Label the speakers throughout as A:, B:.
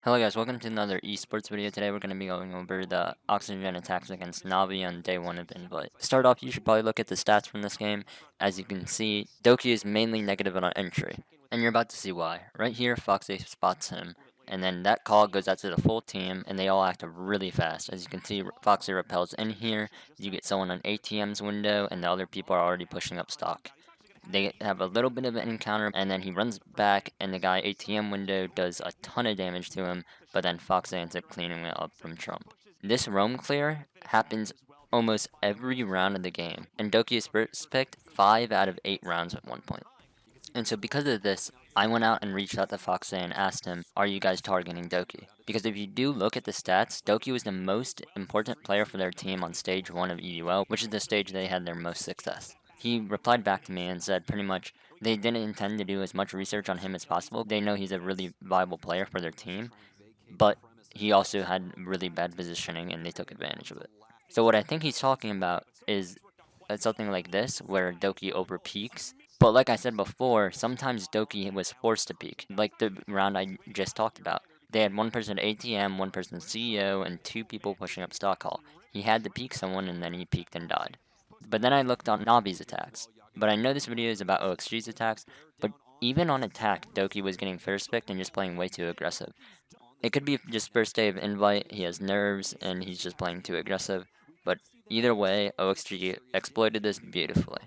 A: Hello guys, welcome to another esports video. Today we're going to be going over the Oxygen attacks against NaVi on day 1 of Invite. To start off, you should probably look at the stats from this game. As you can see, Doki is mainly negative on entry, and you're about to see why. Right here, Foxy spots him, and then that call goes out to the full team, and they all act really fast. As you can see, Foxy repels in here, you get someone on ATM's window, and the other people are already pushing up stock. They have a little bit of an encounter, and then he runs back, and the guy ATM window does a ton of damage to him, but then Fox ends up cleaning it up from Trump. This roam clear happens almost every round of the game, and Doki is first picked 5 out of 8 rounds at one point. And so because of this, I went out and reached out to Fox and asked him, are you guys targeting Doki? Because if you do look at the stats, Doki was the most important player for their team on stage 1 of EUL, which is the stage they had their most success. He replied back to me and said pretty much they didn't intend to do as much research on him as possible. They know he's a really viable player for their team, but he also had really bad positioning and they took advantage of it. So what I think he's talking about is something like this, where Doki over peaks. But like I said before, sometimes Doki was forced to peak, like the round I just talked about. They had one person ATM, one person CEO, and 2 people pushing up stock hall. He had to peek someone and then he peeked and died. But then I looked on NaVi's attacks. But I know this video is about OXG's attacks, but even on attack, Doki was getting first picked and just playing way too aggressive. It could be just first day of invite, he has nerves, and he's just playing too aggressive, but either way, OXG exploited this beautifully.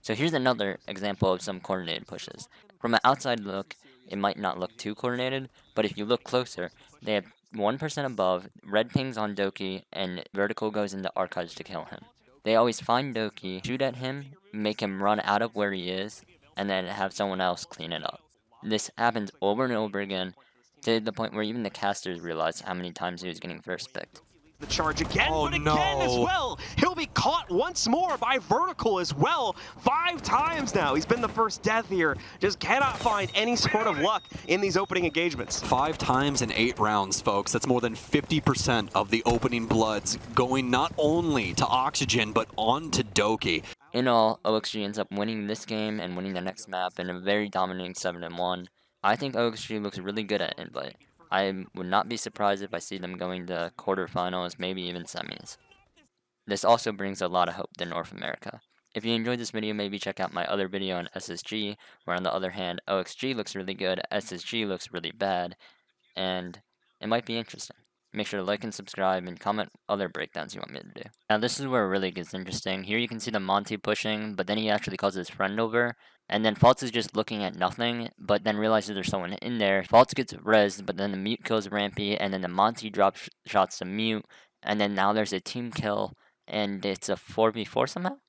A: So here's another example of some coordinated pushes. From an outside look, it might not look too coordinated, but if you look closer, they have 1% above, red pings on Doki, and vertical goes into archives to kill him. They always find Doki, shoot at him, make him run out of where he is, and then have someone else clean it up. This happens over and over again, to the point where even the casters realized how many times he was getting first picked.
B: The charge again,
C: Oh,
B: but again as
C: no.
B: well. He'll be caught once more by Vertical as well. 5 times now. He's been the first death here. Just cannot find any sort of luck in these opening engagements.
C: 5 times in 8 rounds, folks. That's more than 50% of the opening bloods going not only to Oxygen, but on to Doki.
A: In all, OXG ends up winning this game and winning the next map in a very dominating 7-1. I think OXG looks really good at Invite. I would not be surprised if I see them going to quarterfinals, maybe even semis. This also brings a lot of hope to North America. If you enjoyed this video, maybe check out my other video on SSG, where on the other hand, OXG looks really good, SSG looks really bad, and it might be interesting. Make sure to like and subscribe and comment other breakdowns you want me to do. Now this is where it really gets interesting. Here you can see the Monty pushing, but then he actually calls his friend over. And then Faltz is just looking at nothing, but then realizes there's someone in there. Faltz gets rezzed, but then the mute kills Rampy, and then the Monty drops shots to mute. And then now there's a team kill, and it's a 4v4 somehow?